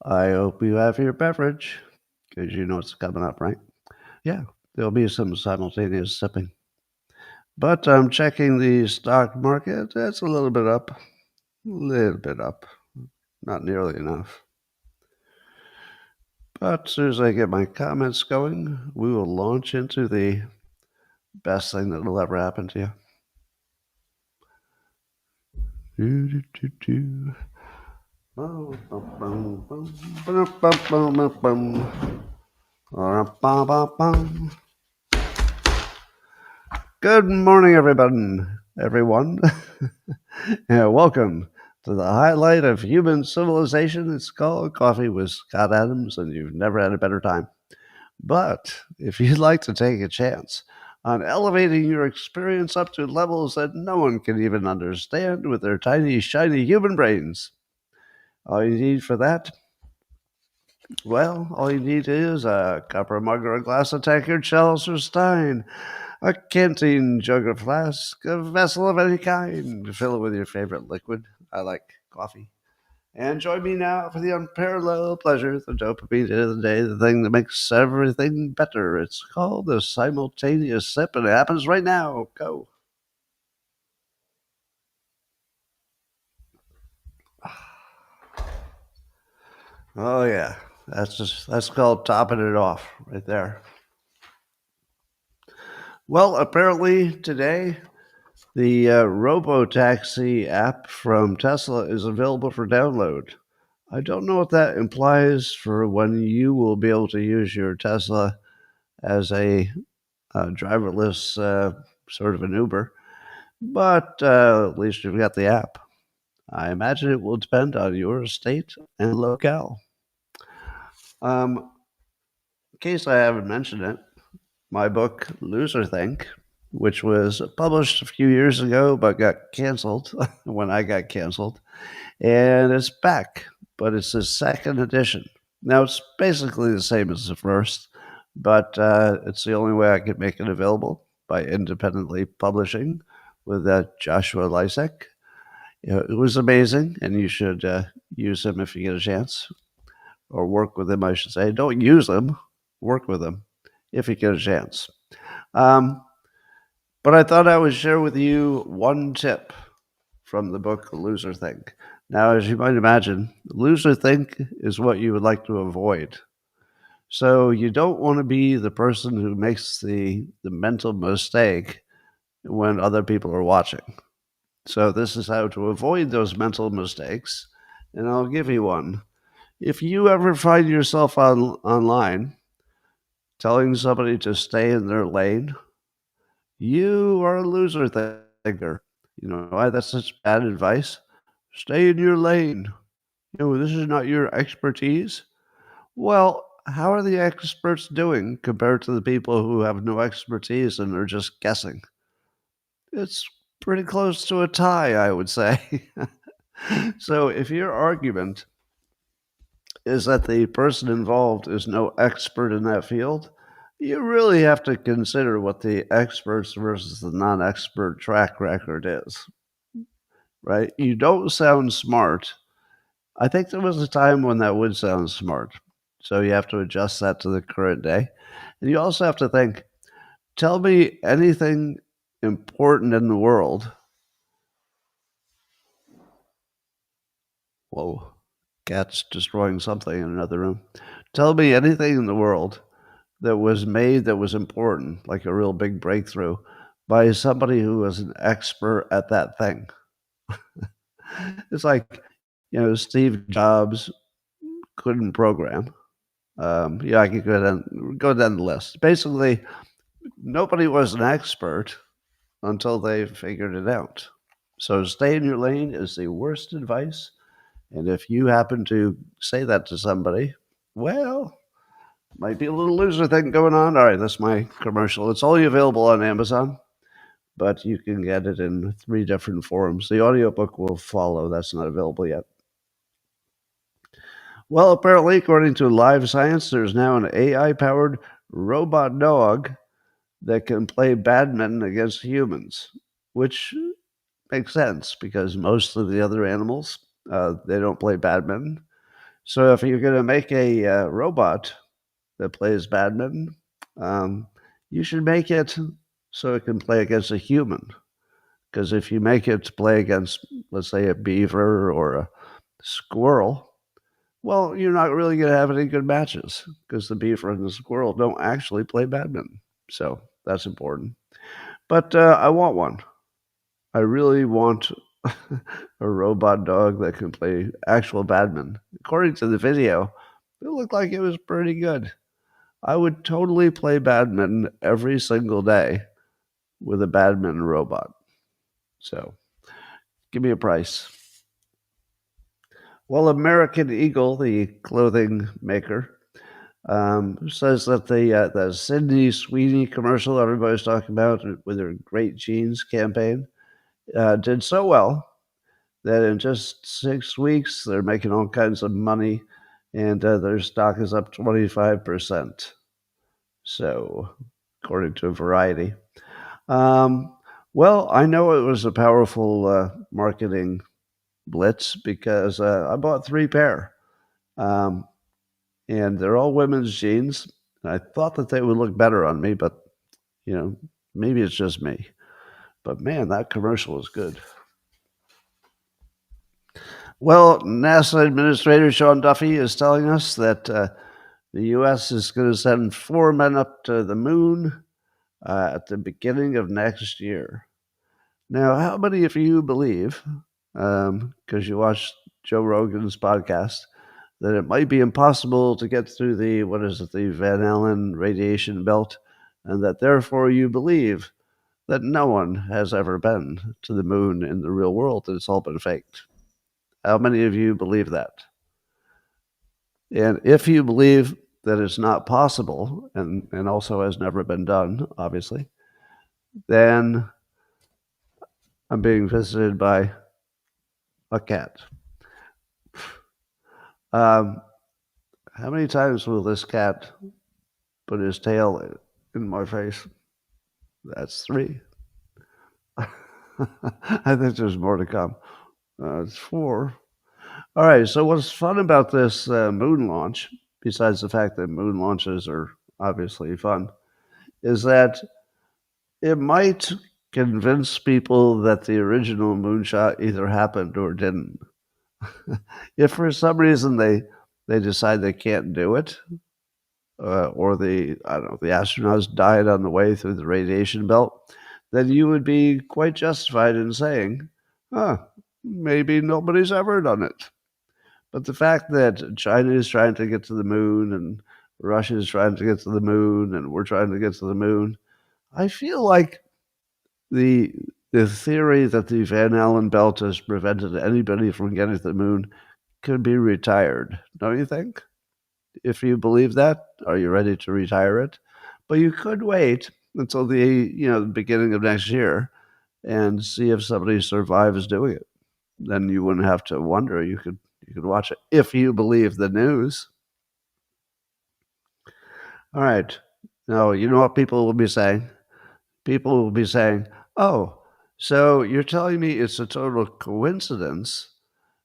I hope you have your beverage, because you know it's coming up, right? Yeah, there'll be some simultaneous sipping. But I'm checking the stock market. It's a little bit up. A little bit up. Not nearly enough. But as soon as I get my comments going, we will launch into the best thing that will ever happen to you. Do-do-do-do. Good morning, everyone. And welcome to the highlight of human civilization. It's called Coffee with Scott Adams, and you've never had a better time. But if you'd like to take a chance on elevating your experience up to levels that no one can even understand with their tiny, shiny human brains, all you need for that, well, all you need is a cup or mug or a glass of tankard, chalice or stein, a canteen, jug or flask, a vessel of any kind. Fill it with your favorite liquid. I like coffee. And join me now for the unparalleled pleasure, the dopamine of the day, the thing that makes everything better. It's called the simultaneous sip, and it happens right now. Go. Oh yeah, that's called topping it off right there. Well, apparently today the robotaxi app from Tesla is available for download. I don't know what that implies for when you will be able to use your Tesla as a driverless sort of an Uber, but at least you've got the app. I imagine it will depend on your state and locale. In case I haven't mentioned it, my book, Loser Think, which was published a few years ago but got canceled when I got canceled, and it's back, but it's the second edition. Now, it's basically the same as the first, but it's the only way I could make it available by independently publishing with Joshua Lysek. It was amazing, and you should use him if you get a chance, or work with him, I should say. Don't use him, work with him if you get a chance. But I thought I would share with you one tip from the book Loser Think. Now, as you might imagine, loser think is what you would like to avoid. So you don't want to be the person who makes the mental mistake when other people are watching. So this is how to avoid those mental mistakes, and I'll give you one. If you ever find yourself online telling somebody to stay in their lane, you are a loser thinker. You know why that's such bad advice? Stay in your lane. This is not your expertise. Well, how are the experts doing compared to the people who have no expertise and are just guessing? It's pretty close to a tie, I would say. So if your argument is that the person involved is no expert in that field, you really have to consider what the experts versus the non expert track record is, right? You don't sound smart. I think there was a time when that would sound smart. So you have to adjust that to the current day. And you also have to think, tell me anything important in the world. Whoa, cat's destroying something in another room. Tell me anything in the world that was made that was important, like a real big breakthrough, by somebody who was an expert at that thing. It's like, Steve Jobs couldn't program. I could go down the list. Basically, nobody was an expert until they figured it out. So stay in your lane is the worst advice. And if you happen to say that to somebody, well, might be a little loser thing going on. All right, that's my commercial. It's only available on Amazon, but you can get it in 3 different forms. The audiobook will follow. That's not available yet. Well, apparently, according to Live Science, there's now an AI-powered robot dog that can play badminton against humans, which makes sense because most of the other animals, they don't play badminton. So if you're going to make a robot that plays badminton, um, you should make it so it can play against a human. Because if you make it to play against, let's say, a beaver or a squirrel, well, you're not really going to have any good matches because the beaver and the squirrel don't actually play badminton. So that's important. But I want one. I really want a robot dog that can play actual badminton. According to the video, it looked like it was pretty good. I would totally play badminton every single day with a badminton robot. So give me a price. Well, American Eagle, the clothing maker, says that the Sydney Sweeney commercial everybody's talking about with their Great Jeans campaign did so well that in just 6 weeks they're making all kinds of money, and their stock is up 25%. So, according to Variety. Um, well, I know it was a powerful marketing blitz because I bought 3 pair. Um, and they're all women's jeans. I thought that they would look better on me, but maybe it's just me. But man, that commercial was good. Well, NASA Administrator Sean Duffy is telling us that the U.S. is going to send 4 men up to the moon at the beginning of next year. Now, how many of you believe, because you watched Joe Rogan's podcast, that it might be impossible to get through the Van Allen radiation belt, and that therefore you believe that no one has ever been to the moon in the real world, that it's all been faked? How many of you believe that? And if you believe that it's not possible, and also has never been done, obviously, then I'm being visited by a cat. How many times will this cat put his tail in my face? That's 3. I think there's more to come. It's 4. All right, so what's fun about this moon launch, besides the fact that moon launches are obviously fun, is that it might convince people that the original moonshot either happened or didn't. If for some reason they decide they can't do it, or the astronauts died on the way through the radiation belt, then you would be quite justified in saying, maybe nobody's ever done it. But the fact that China is trying to get to the moon and Russia is trying to get to the moon and we're trying to get to the moon, I feel like the theory that the Van Allen belt has prevented anybody from getting to the moon could be retired, don't you think? If you believe that, are you ready to retire it? But you could wait until the beginning of next year and see if somebody survives doing it. Then you wouldn't have to wonder. You could watch it if you believe the news. All right. Now, you know what people will be saying? People will be saying, oh, so you're telling me it's a total coincidence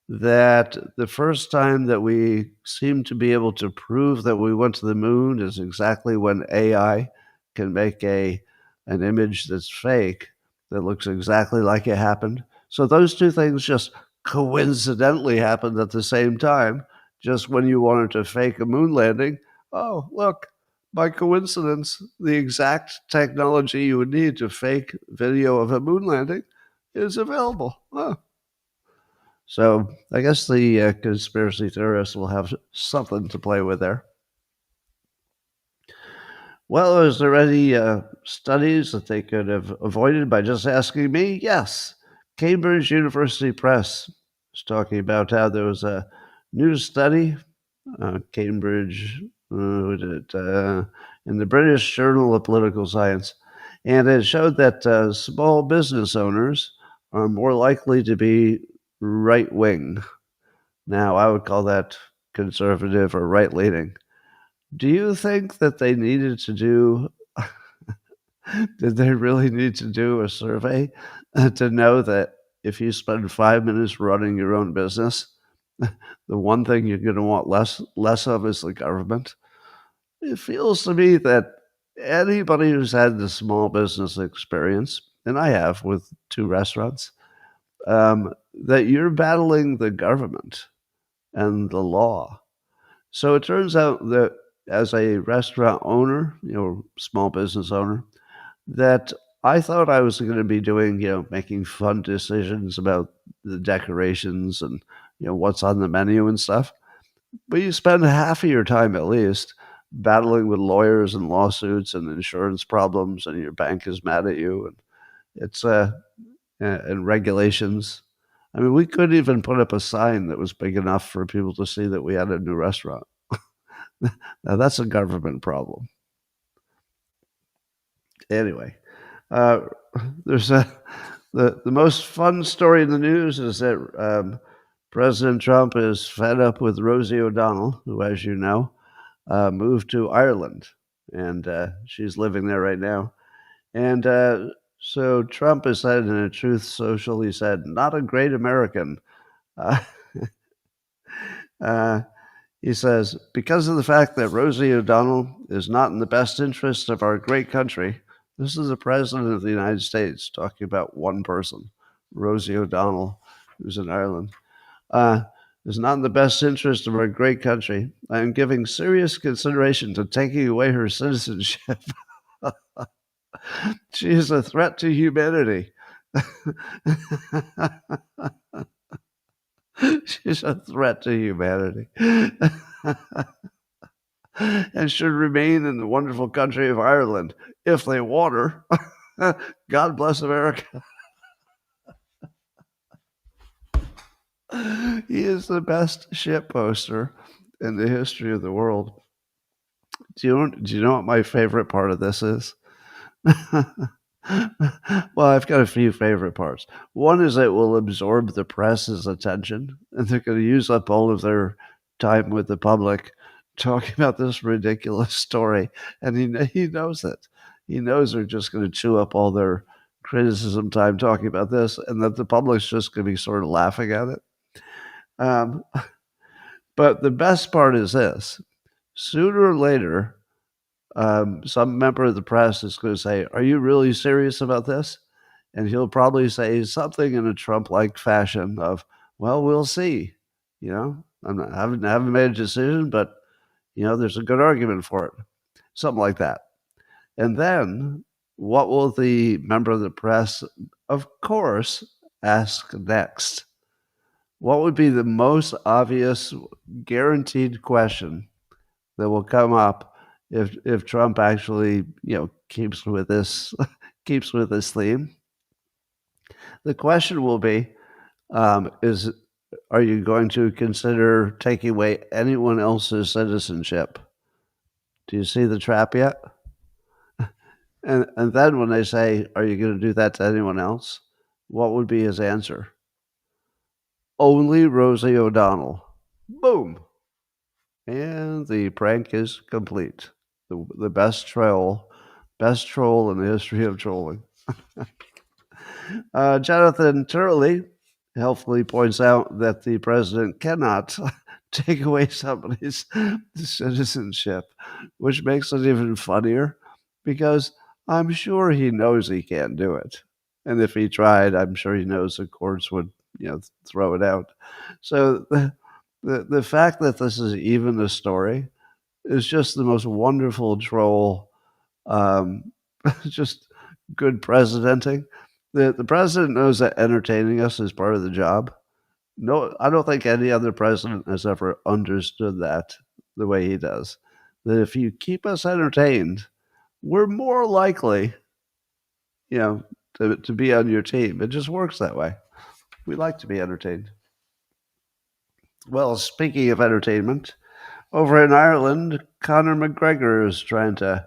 that the first time that we seem to be able to prove that we went to the moon is exactly when AI can make an image that's fake that looks exactly like it happened. So those 2 things just coincidentally happened at the same time, just when you wanted to fake a moon landing. Oh, look, by coincidence, the exact technology you would need to fake video of a moon landing is available. So I guess the conspiracy theorists will have something to play with there. Well, is there any studies that they could have avoided by just asking me? Yes. Cambridge University Press is talking about how there was a new study, Cambridge, in the British Journal of Political Science, and it showed that small business owners are more likely to be right-wing. Now, I would call that conservative or right-leaning. Do you think that they needed to do, did they really need to do a survey to know that if you spend 5 minutes running your own business, the one thing you're going to want less of is the government. It feels to me that anybody who's had the small business experience, and I have with 2 restaurants, that you're battling the government and the law. So it turns out that as a restaurant owner, small business owner, that I thought I was going to be doing, making fun decisions about the decorations and, what's on the menu and stuff. But you spend half of your time at least battling with lawyers and lawsuits and insurance problems, and your bank is mad at you, and it's and regulations. I mean, we couldn't even put up a sign that was big enough for people to see that we had a new restaurant. Now that's a government problem. Anyway, uh, there's the most fun story in the news is that President Trump is fed up with Rosie O'Donnell, who, as you know, moved to Ireland, and she's living there right now. And so Trump has said in a Truth Social, he said, "Not a great American." Uh, uh, he says, "Because of the fact that Rosie O'Donnell is not in the best interest of our great country." This is the president of the United States talking about one person, Rosie O'Donnell, who's in Ireland. Is not in the best interest of our great country. I am giving serious consideration to taking away her citizenship. She is a threat to humanity. She's a threat to humanity. And should remain in the wonderful country of Ireland if they want her. God bless America. He is the best shit poster in the history of the world. Do you know what my favorite part of this is? Well, I've got a few favorite parts. One is it will absorb the press's attention, and they're going to use up all of their time with the public talking about this ridiculous story, and he knows it. He knows they're just going to chew up all their criticism time talking about this, and that the public's just going to be sort of laughing at it. Um, but the best part is this: sooner or later, some member of the press is going to say, "Are you really serious about this?" And he'll probably say something in a Trump-like fashion of, "Well, we'll see. Haven't made a decision, but there's a good argument for it." Something like that. And then, what will the member of the press, of course, ask next? What would be the most obvious, guaranteed question that will come up if Trump actually keeps with this keeps with this theme? The question will be, are you going to consider taking away anyone else's citizenship? Do you see the trap yet? And then when they say, "Are you going to do that to anyone else?" What would be his answer? Only Rosie O'Donnell. Boom. And the prank is complete. The best troll in the history of trolling. Jonathan Turley helpfully points out that the president cannot take away somebody's citizenship, which makes it even funnier because I'm sure he knows he can't do it. And if he tried, I'm sure he knows the courts would, throw it out. So the fact that this is even a story is just the most wonderful troll, just good presidenting. The president knows that entertaining us is part of the job. No, I don't think any other president has ever understood that the way he does. That if you keep us entertained, we're more likely, to be on your team. It just works that way. We like to be entertained. Well, speaking of entertainment, over in Ireland, Conor McGregor is trying to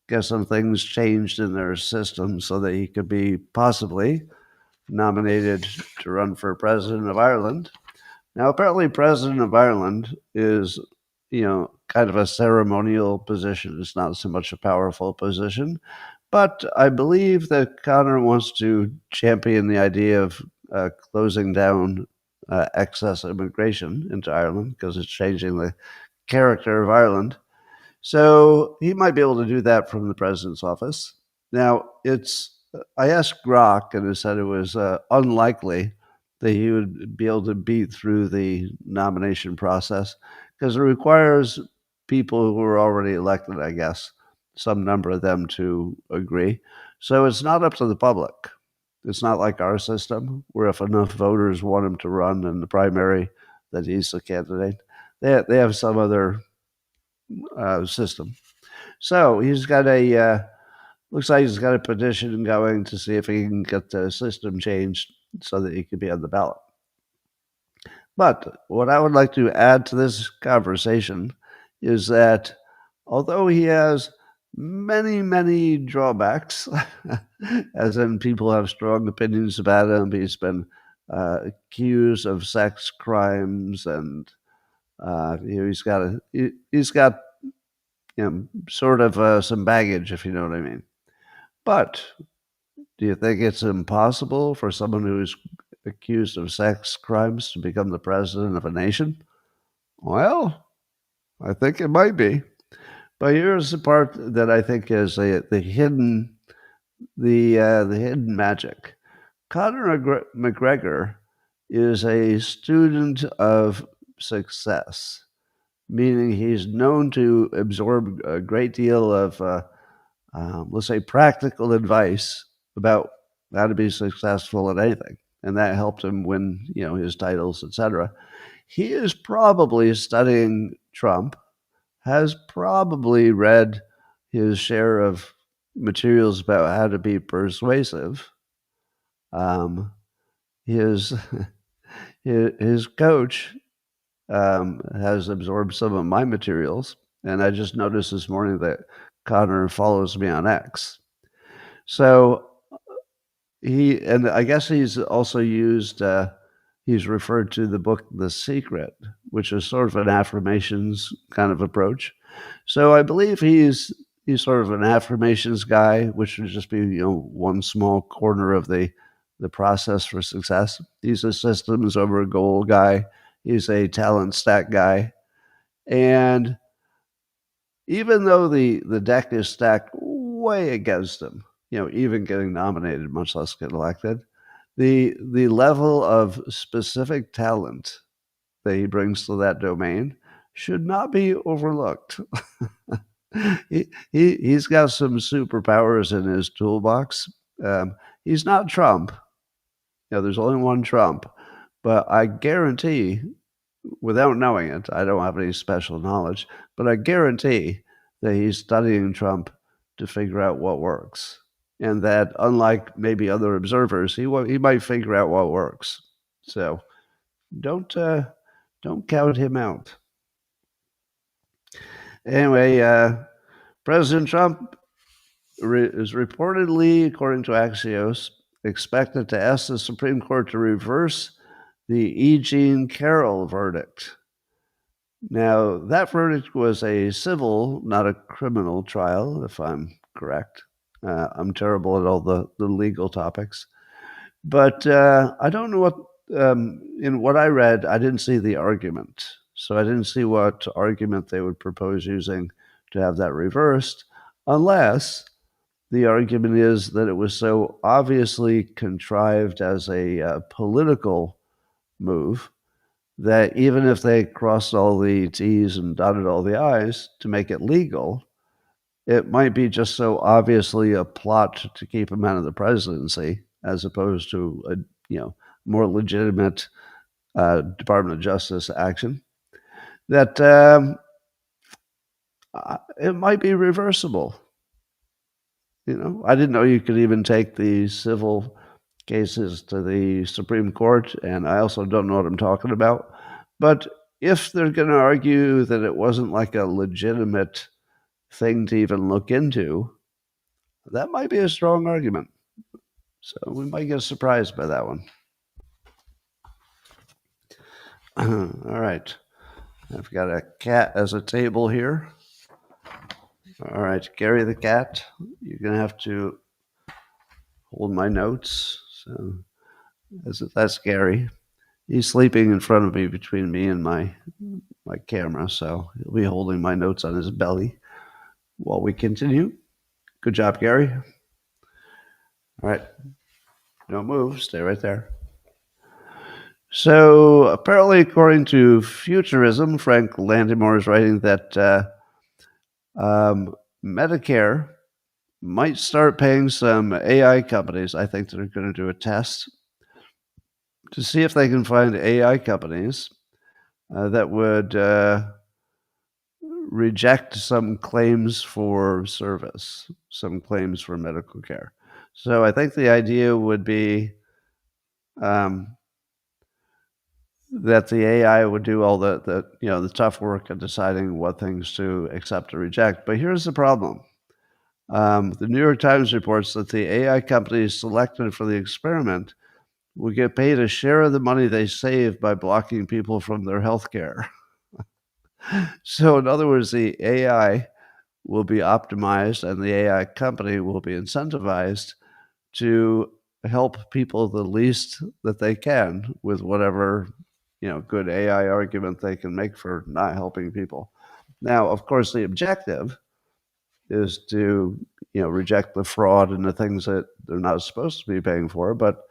get some things changed in their system so that he could be possibly nominated to run for president of Ireland. Now, apparently, president of Ireland is, kind of a ceremonial position. It's not so much a powerful position. But I believe that Conor wants to champion the idea of closing down excess immigration into Ireland because it's changing the character of Ireland. So he might be able to do that from the president's office. Now, I asked Grok, and he said it was unlikely that he would be able to beat through the nomination process because it requires people who are already elected, I guess, some number of them to agree. So it's not up to the public. It's not like our system where if enough voters want him to run in the primary, that he's the candidate. They have some other system. So he's got looks like he's got a petition going to see if he can get the system changed so that he can be on the ballot. But what I would like to add to this conversation is that although he has many, many drawbacks, as in people have strong opinions about him, he's been accused of sex crimes, and he's got sort of some baggage, if you know what I mean. But do you think it's impossible for someone who's accused of sex crimes to become the president of a nation? Well, I think it might be. But here's the part that I think is the hidden magic. Conor McGregor is a student of success, meaning he's known to absorb a great deal of, let's say, practical advice about how to be successful at anything, and that helped him win, his titles, etc. He is probably studying Trump, has probably read his share of materials about how to be persuasive. His his coach has absorbed some of my materials, and I just noticed this morning that Connor follows me on X. So and I guess he's also he's referred to the book The Secret, which is sort of an affirmations kind of approach. So I believe he's sort of an affirmations guy, which would just be, one small corner of the process for success. He's a systems over goal guy. He's a talent stack guy. And even though the deck is stacked way against him, even getting nominated, much less get elected, the level of specific talent that he brings to that domain should not be overlooked. He's got some superpowers in his toolbox. He's not Trump. There's only one Trump. But I guarantee, without knowing it, I don't have any special knowledge, but I guarantee that he's studying Trump to figure out what works. And that, unlike maybe other observers, he might figure out what works. So don't count him out. Anyway, President Trump is reportedly, according to Axios, expected to ask the Supreme Court to reverse the E. Jean Carroll verdict. Now, that verdict was a civil, not a criminal trial, if I'm correct. I'm terrible at all the legal topics. But I don't know what, in what I read, I didn't see the argument. So I didn't see what argument they would propose using to have that reversed, unless the argument is that it was so obviously contrived as a political move that even if they crossed all the T's and dotted all the I's to make it legal, it might be just so obviously a plot to keep him out of the presidency, as opposed to a more legitimate Department of Justice action, that it might be reversible. I didn't know you could even take the civil cases to the Supreme Court, and I also don't know what I'm talking about. But if they're going to argue that it wasn't like a legitimate thing to even look into, that might be a strong argument. So we might get surprised by that one. All right. I've got a cat as a table here. All right, Gary the cat, you're going to have to hold my notes. So that's Gary. He's sleeping in front of me between me and my camera, so he'll be holding my notes on his belly while we continue. Good job, Gary. All right. Don't move. Stay right there. So apparently, according to Futurism, Frank Landimore is writing that Medicare might start paying some AI companies. I think they're going to do a test to see if they can find AI companies that would reject some claims for service, some claims for medical care. So I think the idea would be that the AI would do all the tough work of deciding what things to accept or reject. But here's the problem. The New York Times reports that the AI companies selected for the experiment will get paid a share of the money they save by blocking people from their health care. So, in other words, the AI will be optimized and the AI company will be incentivized to help people the least that they can with whatever good AI argument they can make for not helping people. Now, of course, the objective is to reject the fraud and the things that they're not supposed to be paying for. But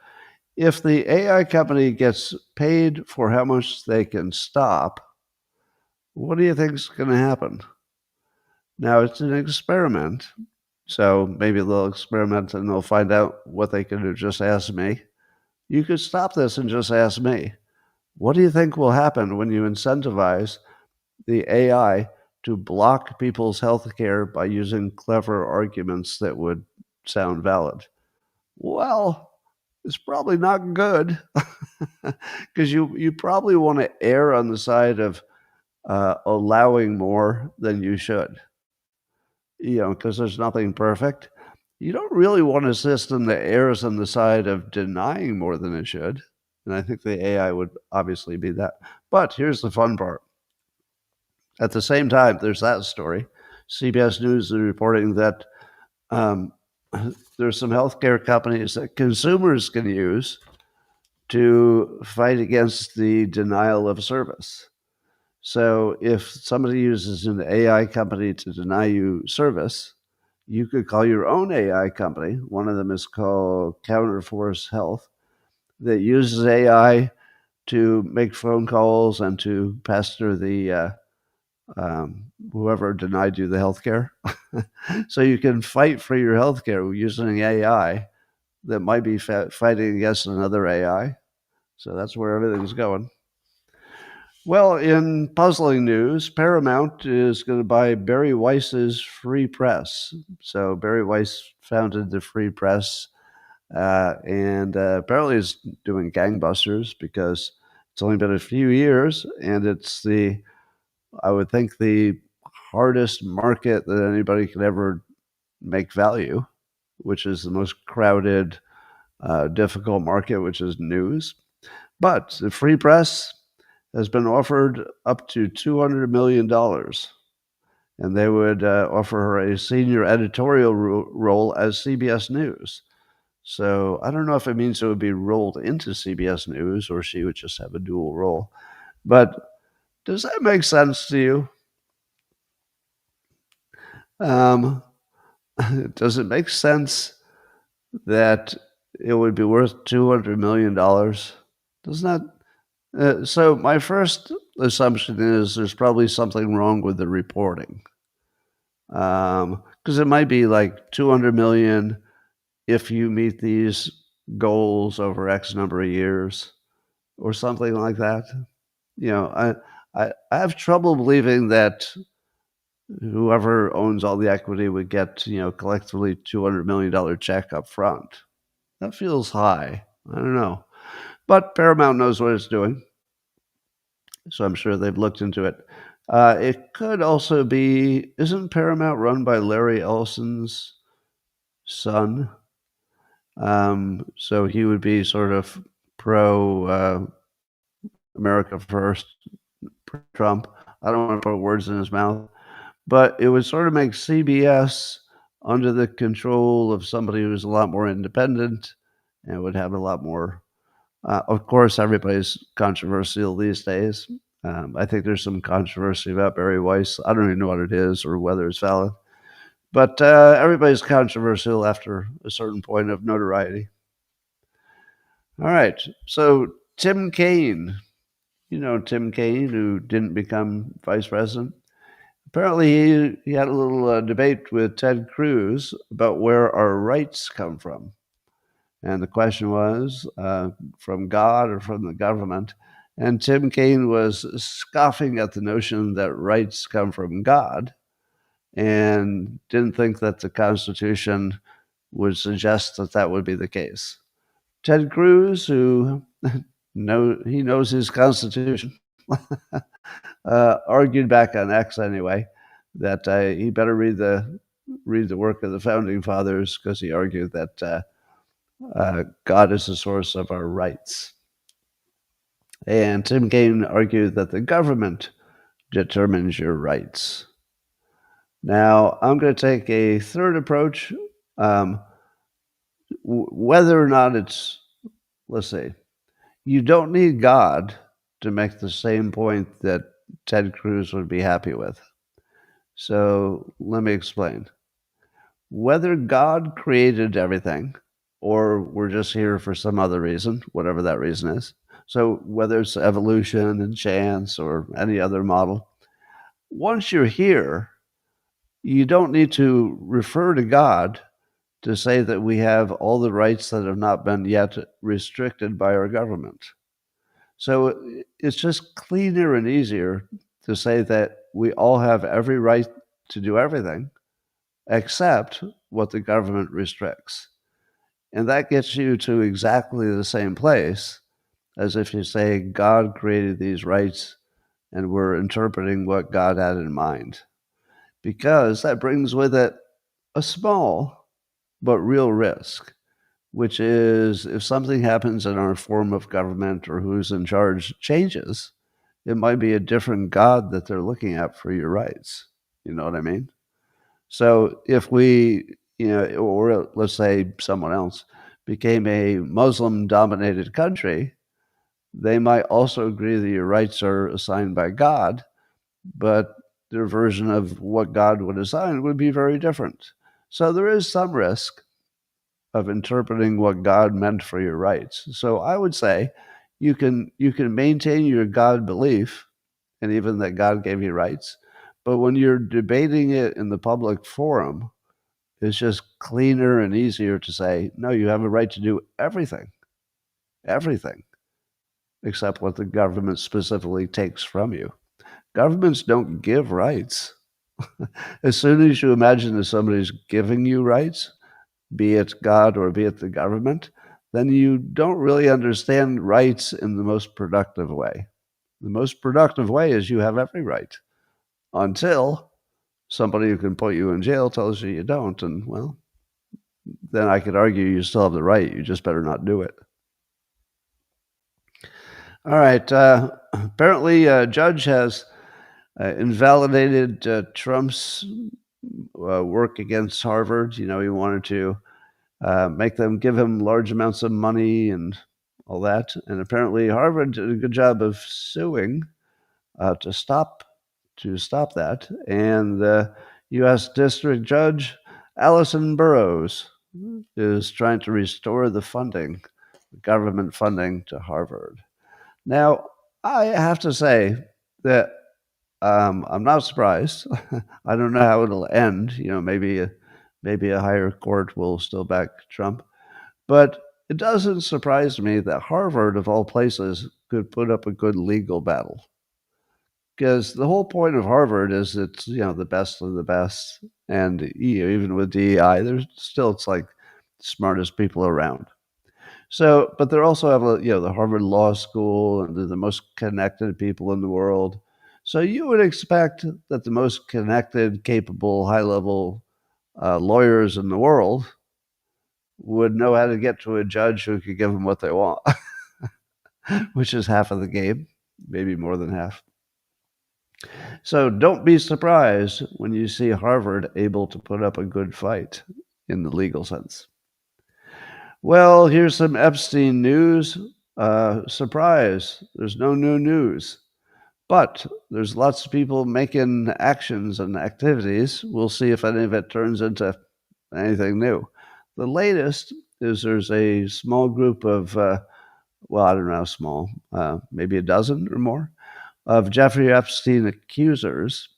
if the AI company gets paid for how much they can stop, what do you think is going to happen? Now, it's an experiment, so maybe they'll experiment and they'll find out what they can do. Just ask me. You could stop this and just ask me. What do you think will happen when you incentivize the AI to block people's health care by using clever arguments that would sound valid? Well, it's probably not good because you probably want to err on the side of allowing more than you should, because there's nothing perfect. You don't really want a system that errs on the side of denying more than it should. And I think the AI would obviously be that. But here's the fun part. At the same time, there's that story. CBS News is reporting that there's some healthcare companies that consumers can use to fight against the denial of service. So if somebody uses an AI company to deny you service, you could call your own AI company. One of them is called Counterforce Health, that uses AI to make phone calls and to pester the whoever denied you the health care. So you can fight for your health care using AI that might be fighting against another AI. So that's where everything's going. Well, in puzzling news, Paramount is going to buy Barry Weiss's Free Press. So Barry Weiss founded the Free Press, and apparently is doing gangbusters because it's only been a few years, and it's I would think, the hardest market that anybody could ever make value, which is the most crowded, difficult market, which is news. But the Free Press has been offered up to $200 million, and they would offer her a senior editorial role as CBS News. So I don't know if it means it would be rolled into CBS News or she would just have a dual role. But does that make sense to you? Does it make sense that it would be worth $200 million? Doesn't that? So my first assumption is there's probably something wrong with the reporting. Because it might be like 200 million if you meet these goals over X number of years or something like that. I have trouble believing that whoever owns all the equity would get, collectively $200 million check up front. That feels high. I don't know. But Paramount knows what it's doing. So I'm sure they've looked into it. It could also be, isn't Paramount run by Larry Ellison's son? So he would be sort of pro America First, Trump. I don't want to put words in his mouth, but it would sort of make CBS under the control of somebody who's a lot more independent and would have a lot more Of course, everybody's controversial these days. I think there's some controversy about Barry Weiss. I don't even know what it is or whether it's valid. But everybody's controversial after a certain point of notoriety. All right. So Tim Kaine, you know Tim Kaine, who didn't become vice president. Apparently, he had a little debate with Ted Cruz about where our rights come from. And the question was from God or from the government. And Tim Kaine was scoffing at the notion that rights come from God and didn't think that the Constitution would suggest that that would be the case. Ted Cruz, who he knows his Constitution, argued back on X anyway that he better read the work of the founding fathers because he argued that God is the source of our rights. And Tim Kaine argued that the government determines your rights. Now, I'm going to take a third approach. Whether or not it's, let's say, you don't need God to make the same point that Ted Cruz would be happy with. So let me explain. Whether God created everything or we're just here for some other reason, whatever that reason is. So whether it's evolution and chance or any other model, once you're here, you don't need to refer to God to say that we have all the rights that have not been yet restricted by our government. So it's just cleaner and easier to say that we all have every right to do everything except what the government restricts. And that gets you to exactly the same place as if you say God created these rights and we're interpreting what God had in mind. Because that brings with it a small but real risk, which is if something happens in our form of government or who's in charge changes, it might be a different God that they're looking at for your rights. You know what I mean? So if we, or let's say someone else became a Muslim dominated country, they might also agree that your rights are assigned by God, but their version of what God would assign would be very different. So there is some risk of interpreting what God meant for your rights. So I would say you can maintain your God belief and even that God gave you rights, but when you're debating it in the public forum, it's just cleaner and easier to say, no, you have a right to do everything, except what the government specifically takes from you. Governments don't give rights. As soon as you imagine that somebody's giving you rights, be it God or be it the government, then you don't really understand rights in the most productive way. The most productive way is you have every right until somebody who can put you in jail tells you you don't. And well, then I could argue you still have the right. You just better not do it. All right. Apparently, a judge has invalidated Trump's work against Harvard. He wanted to make them give him large amounts of money and all that. And apparently, Harvard did a good job of suing to stop that. And the U.S. District Judge Allison Burroughs is trying to restore the funding, government funding to Harvard. Now, I have to say that I'm not surprised. I don't know how it'll end. Maybe a higher court will still back Trump. But it doesn't surprise me that Harvard, of all places, could put up a good legal battle. Because the whole point of Harvard is it's, the best of the best. And even with DEI, it's like the smartest people around. So, but they also have, the Harvard Law School, and they're the most connected people in the world. So you would expect that the most connected, capable, high-level lawyers in the world would know how to get to a judge who could give them what they want, which is half of the game, maybe more than half. So don't be surprised when you see Harvard able to put up a good fight in the legal sense. Well, here's some Epstein news. Surprise, there's no new news. But there's lots of people making actions and activities. We'll see if any of it turns into anything new. The latest is there's a small group of, well, I don't know how small, maybe a dozen or more, of Jeffrey Epstein accusers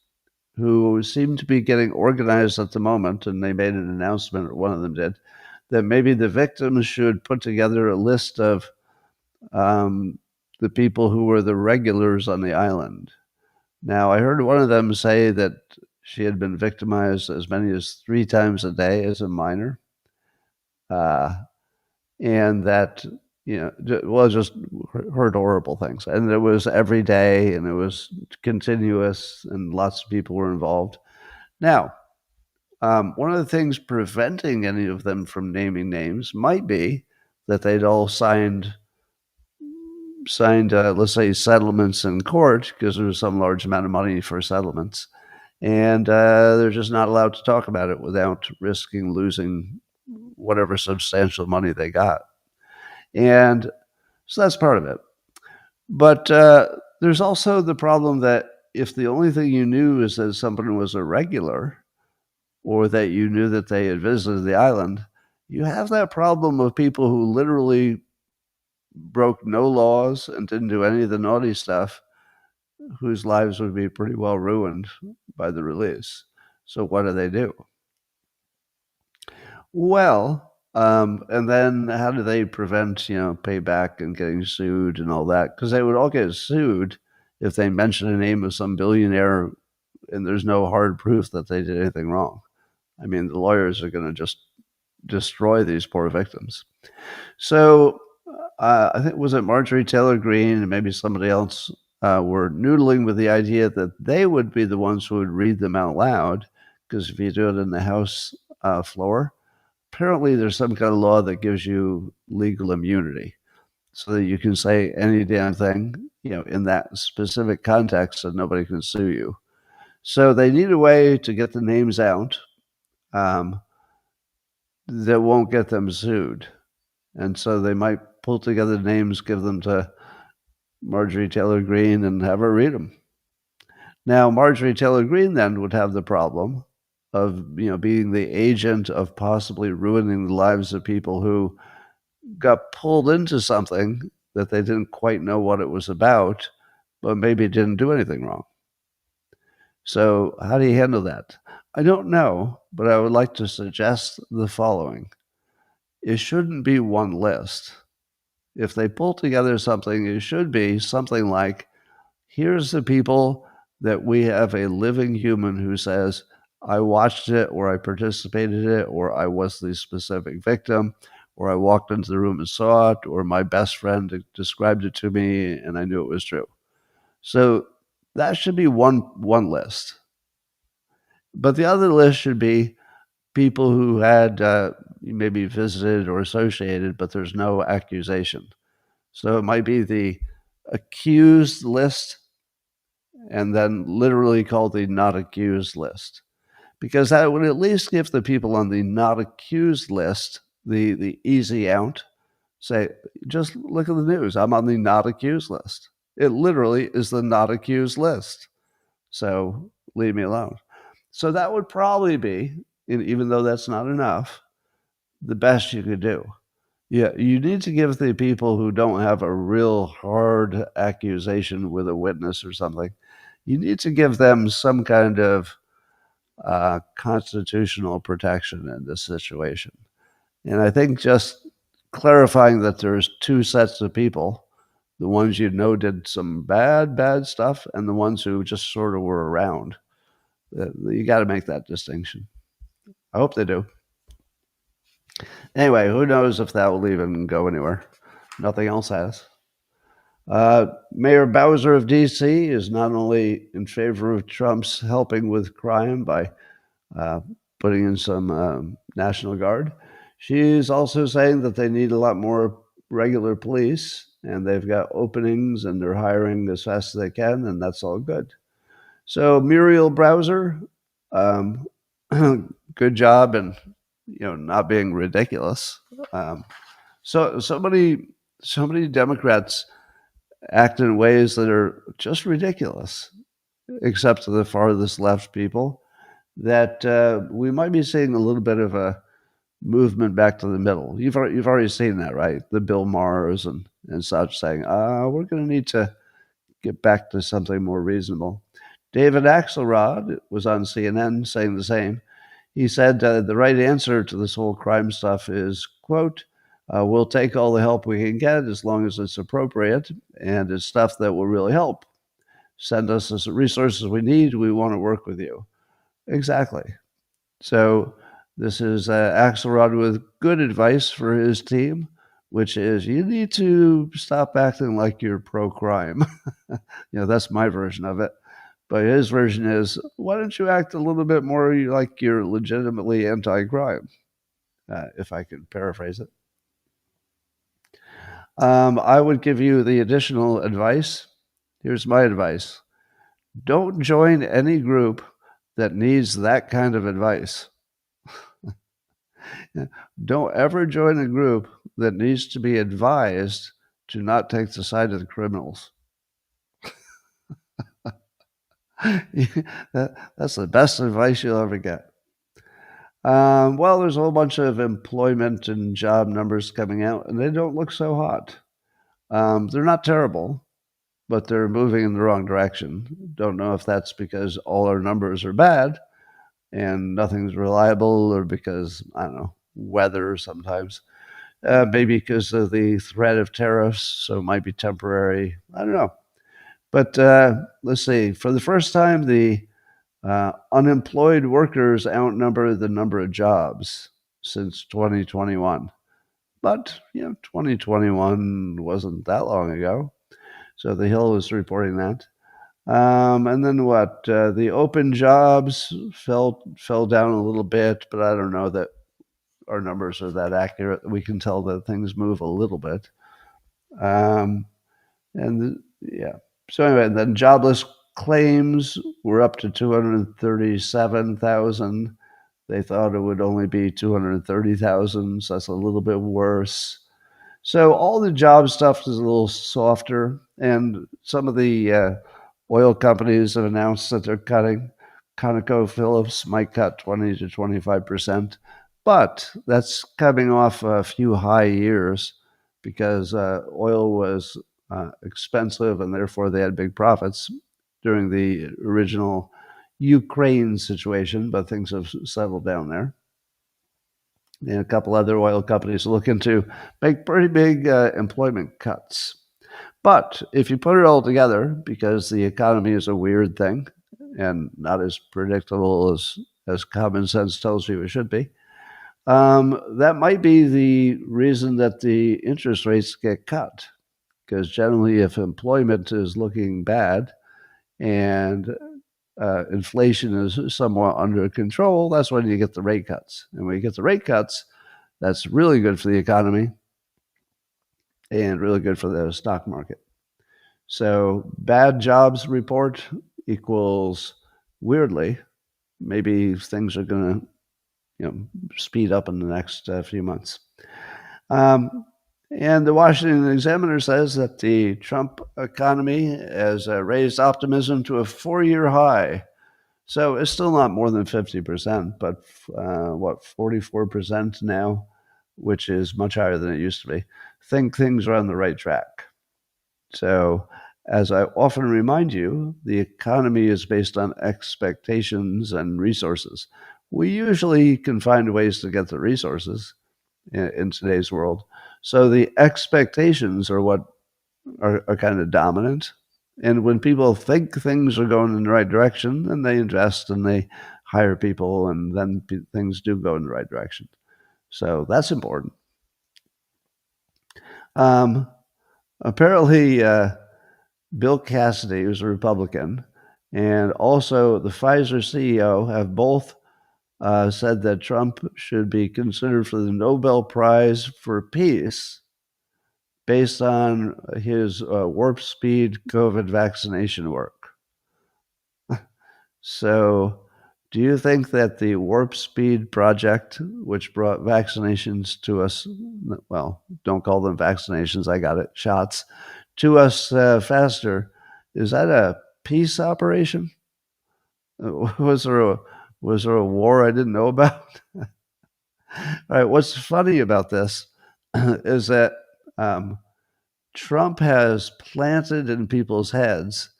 who seem to be getting organized at the moment. And they made an announcement, or one of them did, that maybe the victims should put together a list of the people who were the regulars on the island. Now, I heard one of them say that she had been victimized as many as 3 times a day as a minor, and that, just heard horrible things. And it was every day, and it was continuous, and lots of people were involved. Now, one of the things preventing any of them from naming names might be that they'd all signed, let's say, settlements in court, because there was some large amount of money for settlements, and they're just not allowed to talk about it without risking losing whatever substantial money they got. And so that's part of it. But there's also the problem that if the only thing you knew is that someone was a regular, or that you knew that they had visited the island, you have that problem of people who literally broke no laws and didn't do any of the naughty stuff, whose lives would be pretty well ruined by the release. So what do? Well, and then how do they prevent, payback and getting sued and all that? Because they would all get sued if they mention the name of some billionaire and there's no hard proof that they did anything wrong. I mean, the lawyers are going to just destroy these poor victims. So I think, was it Marjorie Taylor Greene and maybe somebody else were noodling with the idea that they would be the ones who would read them out loud, because if you do it in the House floor, apparently there's some kind of law that gives you legal immunity, so that you can say any damn thing, in that specific context, and nobody can sue you. So they need a way to get the names out that won't get them sued. And so they might pull together names, give them to Marjorie Taylor Greene, and have her read them. Now, Marjorie Taylor Greene then would have the problem of, being the agent of possibly ruining the lives of people who got pulled into something that they didn't quite know what it was about, but maybe didn't do anything wrong. So how do you handle that? I don't know, but I would like to suggest the following. It shouldn't be one list. If they pull together something, it should be something like, here's the people that we have a living human who says, I watched it, or I participated in it, or I was the specific victim, or I walked into the room and saw it, or my best friend described it to me and I knew it was true. So that should be one list. But the other list should be people who had maybe visited or associated, but there's no accusation. So it might be the accused list, and then literally called the not accused list, because that would at least give the people on the not accused list the easy out. Say, just look at the news. I'm on the not accused list. It literally is the not accused list. So leave me alone. So that would probably be, even though that's not enough, the best you could do. Yeah, you need to give the people who don't have a real hard accusation with a witness or something, you need to give them some kind of constitutional protection in this situation. And I think just clarifying that there's 2 sets of people, the ones did some bad stuff, and the ones who just sort of were around. You got to make that distinction. I hope they do. Anyway, who knows if that will even go anywhere? Nothing else has. Mayor Bowser of D.C. is not only in favor of Trump's helping with crime by putting in some National Guard, she's also saying that they need a lot more regular police, and they've got openings and they're hiring as fast as they can, and that's all good. So Muriel Bowser, good job, and not being ridiculous. So somebody So many Democrats act in ways that are just ridiculous, except to the farthest left people, that we might be seeing a little bit of a movement back to the middle. You've already seen that, right? The Bill Maher's and such saying, we're going to need to get back to something more reasonable. David Axelrod was on CNN saying the same. He said the right answer to this whole crime stuff is, quote, we'll take all the help we can get as long as it's appropriate and it's stuff that will really help. Send us the resources we need. We want to work with you. Exactly. So this is Axelrod with good advice for his team, which is you need to stop acting like you're pro-crime. That's my version of it. But his version is, why don't you act a little bit more like you're legitimately anti-crime, if I could paraphrase it. I would give you the additional advice. Here's my advice. Don't join any group that needs that kind of advice. Don't ever join a group that needs to be advised to not take the side of the criminals. That's the best advice you'll ever get. Well, there's a whole bunch of employment and job numbers coming out, and they don't look so hot. They're not terrible, but they're moving in the wrong direction. Don't know if that's because all our numbers are bad and nothing's reliable, or because, I don't know, weather sometimes. Maybe because of the threat of tariffs, so it might be temporary. I don't know. But let's see. For the first time, the unemployed workers outnumber the number of jobs since 2021. But, 2021 wasn't that long ago. So the Hill is reporting that. And then what? The open jobs fell down a little bit, but I don't know that our numbers are that accurate. We can tell that things move a little bit. Yeah. So anyway, then jobless claims were up to 237,000. They thought it would only be 230,000, so that's a little bit worse. So all the job stuff is a little softer, and some of the oil companies have announced that they're cutting. ConocoPhillips might cut 20 to 25%, but that's coming off a few high years because oil was expensive, and therefore they had big profits during the original Ukraine situation, but things have settled down there. And a couple other oil companies are looking to make pretty big employment cuts. But if you put it all together, because the economy is a weird thing and not as predictable as common sense tells you it should be, that might be the reason that the interest rates get cut. Because generally, if employment is looking bad and inflation is somewhat under control, that's when you get the rate cuts. And when you get the rate cuts, that's really good for the economy and really good for the stock market. So bad jobs report equals, weirdly, maybe things are going to speed up in the next few months. And the Washington Examiner says that the Trump economy has raised optimism to a 4-year high. So it's still not more than 50%, but 44% now, which is much higher than it used to be. Think things are on the right track. So, as I often remind you, the economy is based on expectations and resources. We usually can find ways to get the resources in today's world. So the expectations are what are kind of dominant. And when people think things are going in the right direction, then they invest and they hire people, and then things do go in the right direction. So that's important. Apparently, Bill Cassidy, who's a Republican, and also the Pfizer CEO have both said that Trump should be considered for the Nobel Prize for Peace based on his warp speed COVID vaccination work. So Do you think that the warp speed project, which brought vaccinations to us, well, don't call them vaccinations, I got it, shots, to us faster, is that a peace operation? Was there a was there a war I didn't know about? All right. What's funny about this is that um, Trump has planted in people's heads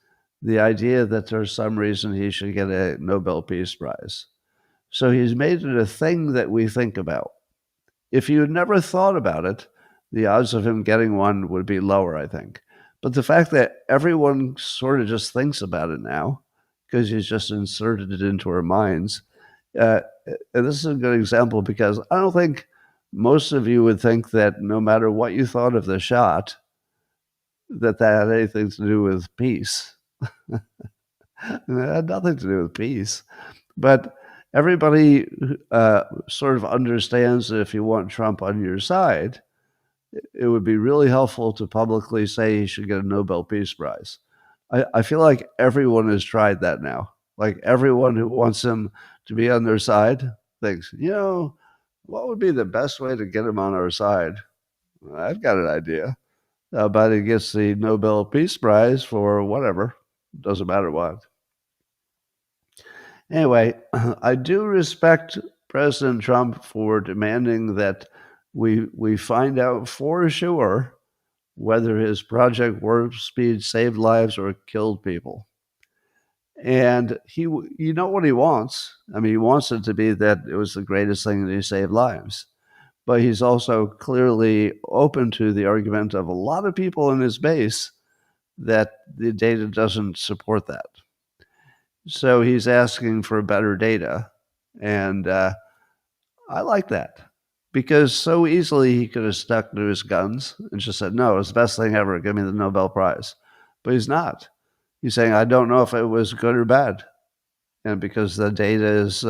the idea that there's some reason he should get a Nobel Peace Prize. So he's made it a thing that we think about. If you had never thought about it, the odds of him getting one would be lower, I think. But the fact that everyone sort of just thinks about it now, because he's just inserted it into our minds, uh, and this is a good example because I don't think most of you would think that no matter what you thought of the shot, that had anything to do with peace. It had nothing to do with peace. But everybody sort of understands that if you want Trump on your side, it would be really helpful to publicly say he should get a Nobel Peace Prize. I feel like everyone has tried that now. Like everyone who wants him to be on their side thinks, what would be the best way to get him on our side? I've got an idea. But he gets the Nobel Peace Prize for whatever. Doesn't matter what. Anyway, I do respect President Trump for demanding that we find out for sure whether his Project Warp Speed saved lives or killed people. And you know what he wants? I mean, he wants it to be that it was the greatest thing that he saved lives. But he's also clearly open to the argument of a lot of people in his base that the data doesn't support that. So he's asking for better data. And I like that because so easily he could have stuck to his guns and just said, no, it's the best thing ever. Give me the Nobel Prize. But he's not. He's saying, I don't know if it was good or bad. And because the data is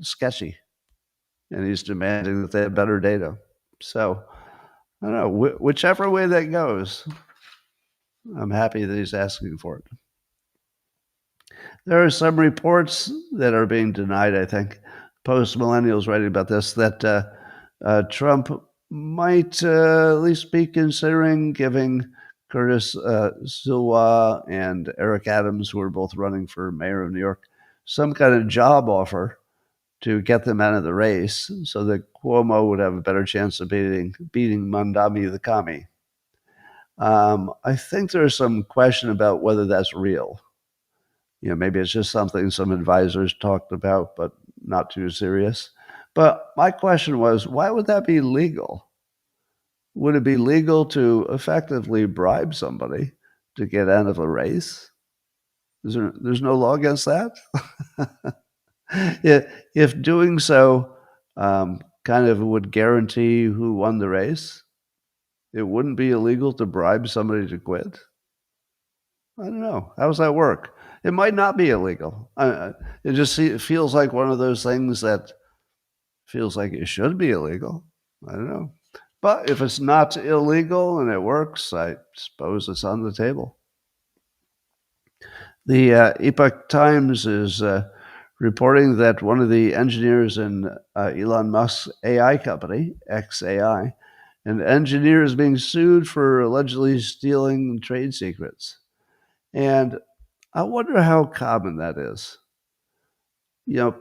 sketchy. And he's demanding that they have better data. So I don't know, whichever way that goes, I'm happy that he's asking for it. There are some reports that are being denied, I think. Post-millennials writing about this, that Trump might at least be considering giving Curtis Sliwa and Eric Adams, who are both running for mayor of New York, some kind of job offer to get them out of the race so that Cuomo would have a better chance of beating Mandami the commie. I think there's some question about whether that's real. Maybe it's just something some advisors talked about, but not too serious. But my question was, why would that be legal? Would it be legal to effectively bribe somebody to get out of a race? There's no law against that? If doing so kind of would guarantee who won the race, it wouldn't be illegal to bribe somebody to quit? I don't know. How does that work? It might not be illegal. It feels like one of those things that feels like it should be illegal. I don't know. But if it's not illegal and it works, I suppose it's on the table. The Epoch Times is reporting that one of the engineers in Elon Musk's AI company, XAI, an engineer is being sued for allegedly stealing trade secrets. And I wonder how common that is.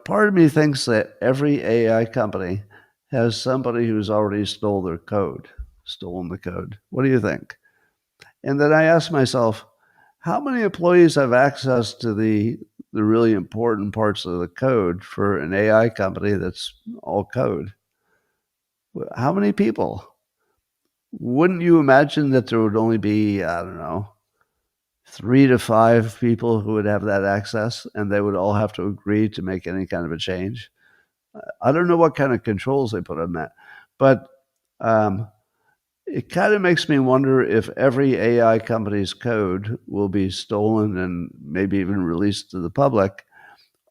Part of me thinks that every AI company has somebody who's already stolen the code. What do you think? And then I ask myself, how many employees have access to the really important parts of the code for an AI company that's all code? How many people? Wouldn't you imagine that there would only be, I don't know, 3 to 5 people who would have that access, and they would all have to agree to make any kind of a change? I don't know what kind of controls they put on that, but it kind of makes me wonder if every AI company's code will be stolen and maybe even released to the public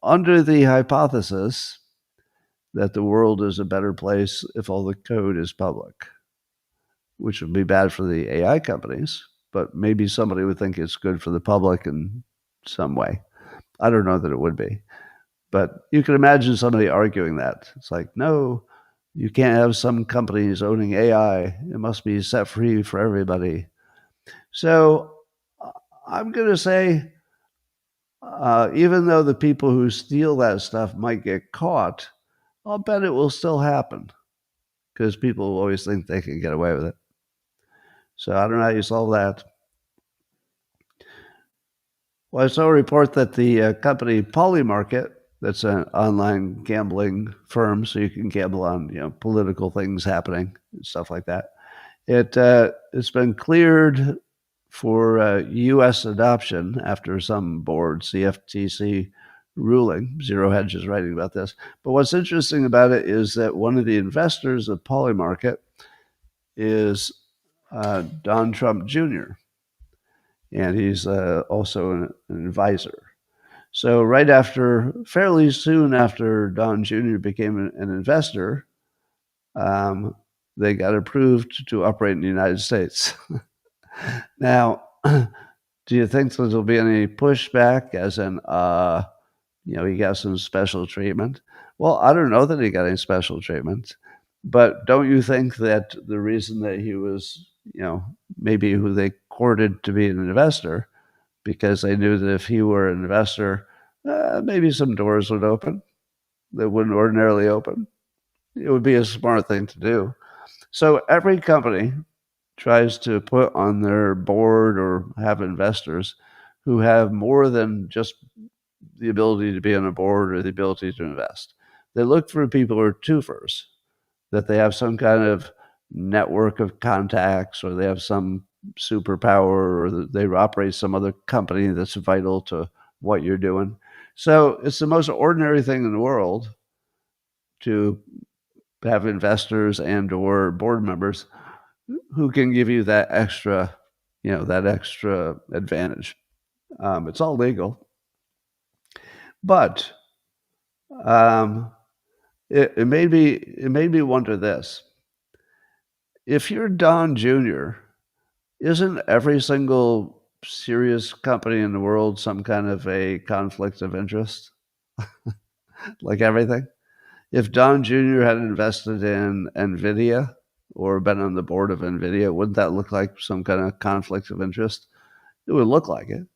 under the hypothesis that the world is a better place if all the code is public, which would be bad for the AI companies, but maybe somebody would think it's good for the public in some way. I don't know that it would be. But you can imagine somebody arguing that. It's like, no, you can't have some companies owning AI. It must be set free for everybody. So I'm going to say, even though the people who steal that stuff might get caught, I'll bet it will still happen because people always think they can get away with it. So I don't know how you solve that. Well, I saw a report that the company Polymarket, that's an online gambling firm, so you can gamble on political things happening and stuff like that. It's been cleared for U.S. adoption after some board, CFTC ruling. Zero Hedge is writing about this. But what's interesting about it is that one of the investors of Polymarket is Don Trump Jr., and he's also an advisor. So fairly soon after Don Jr. became an investor, they got approved to operate in the United States. Now, do you think there will be any pushback, as in, he got some special treatment? Well, I don't know that he got any special treatment, but don't you think that the reason that he was, maybe who they courted to be an investor, because they knew that if he were an investor, maybe some doors would open that wouldn't ordinarily open. It would be a smart thing to do. So every company tries to put on their board or have investors who have more than just the ability to be on a board or the ability to invest. They look for people who are twofers, that they have some kind of network of contacts, or they have some superpower, or they operate some other company that's vital to what you're doing. So it's the most ordinary thing in the world to have investors and or board members who can give you that extra, that extra advantage. It's all legal, but it made me wonder this: if you're Don Jr., isn't every single serious company in the world some kind of a conflict of interest? Like everything? If Don Jr. had invested in NVIDIA or been on the board of NVIDIA, wouldn't that look like some kind of conflict of interest? It would look like it.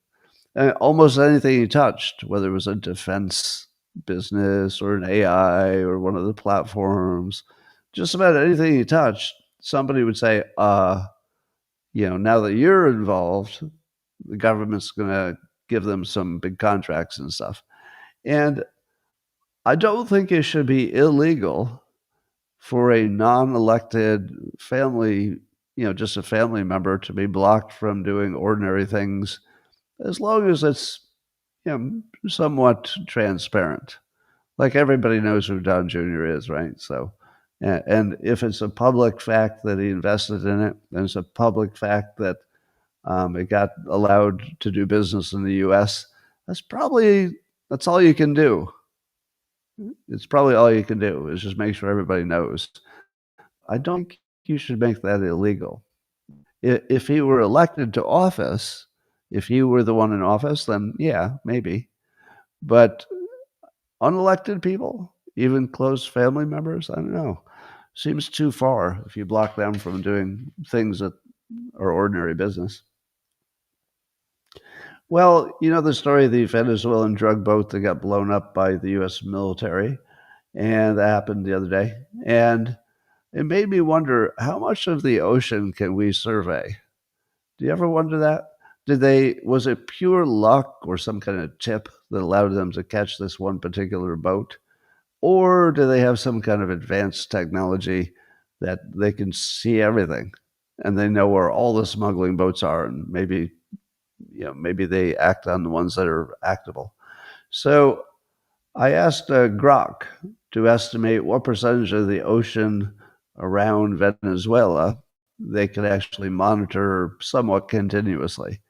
And almost anything he touched, whether it was a defense business or an AI or one of the platforms, just about anything he touched, somebody would say, now that you're involved, the government's going to give them some big contracts and stuff. And I don't think it should be illegal for a non-elected family, just a family member, to be blocked from doing ordinary things, as long as it's, somewhat transparent. Like everybody knows who Don Jr. is, right? So, and if it's a public fact that he invested in it, and it's a public fact that it got allowed to do business in the U.S., that's all you can do. It's probably all you can do is just make sure everybody knows. I don't think you should make that illegal. If he were elected to office, if he were the one in office, then yeah, maybe. But unelected people, even close family members, I don't know. Seems too far if you block them from doing things that are ordinary business. Well, the story of the Venezuelan drug boat that got blown up by the U.S. military, and that happened the other day. And it made me wonder, how much of the ocean can we survey? Do you ever wonder that? Was it pure luck or some kind of tip that allowed them to catch this one particular boat? Or do they have some kind of advanced technology that they can see everything and they know where all the smuggling boats are, and maybe they act on the ones that are actable? So I asked Grok to estimate what percentage of the ocean around Venezuela they could actually monitor somewhat continuously.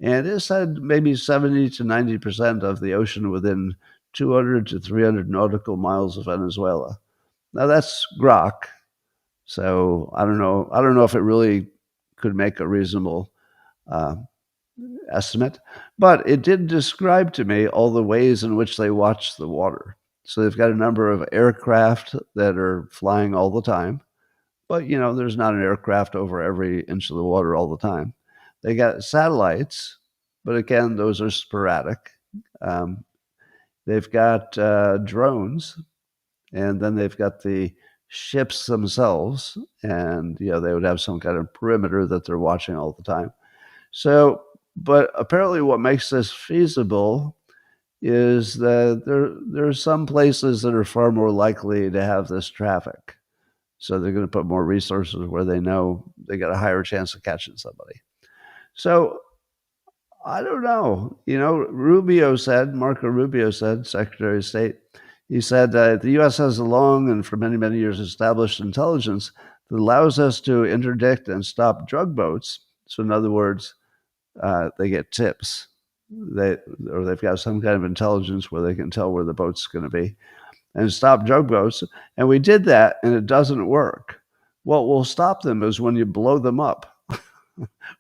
And it said maybe 70 to 90% of the ocean within 200 to 300 nautical miles of Venezuela. Now that's Grok. So I don't know if it really could make a reasonable estimate, but it did describe to me all the ways in which they watch the water. So they've got a number of aircraft that are flying all the time, but there's not an aircraft over every inch of the water all the time. They got satellites, but again, those are sporadic. Um, they've got drones, and then they've got the ships themselves, and they would have some kind of perimeter that they're watching all the time. So, but apparently, what makes this feasible is that there are some places that are far more likely to have this traffic. So they're going to put more resources where they know they got a higher chance of catching somebody. So I don't know. Marco Rubio said, Secretary of State, he said the U.S. has a long and for many, many years established intelligence that allows us to interdict and stop drug boats. So in other words, they get tips. They've got some kind of intelligence where they can tell where the boat's going to be and stop drug boats. And we did that, and it doesn't work. What will stop them is when you blow them up,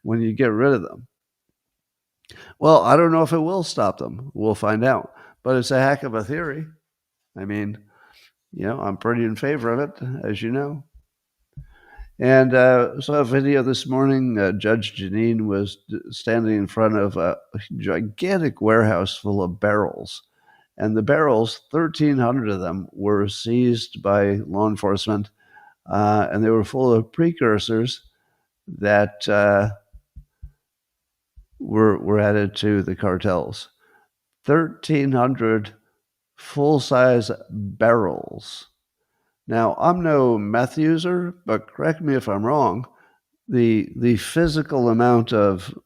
when you get rid of them. Well, I don't know if it will stop them. We'll find out. But it's a heck of a theory. I mean, I'm pretty in favor of it, as you know. And saw a video this morning. Judge Janine was standing in front of a gigantic warehouse full of barrels. And the barrels, 1,300 of them, were seized by law enforcement. And they were full of precursors that were added to the cartels. 1,300 full-size barrels. Now, I'm no meth user, but correct me if I'm wrong, the physical amount of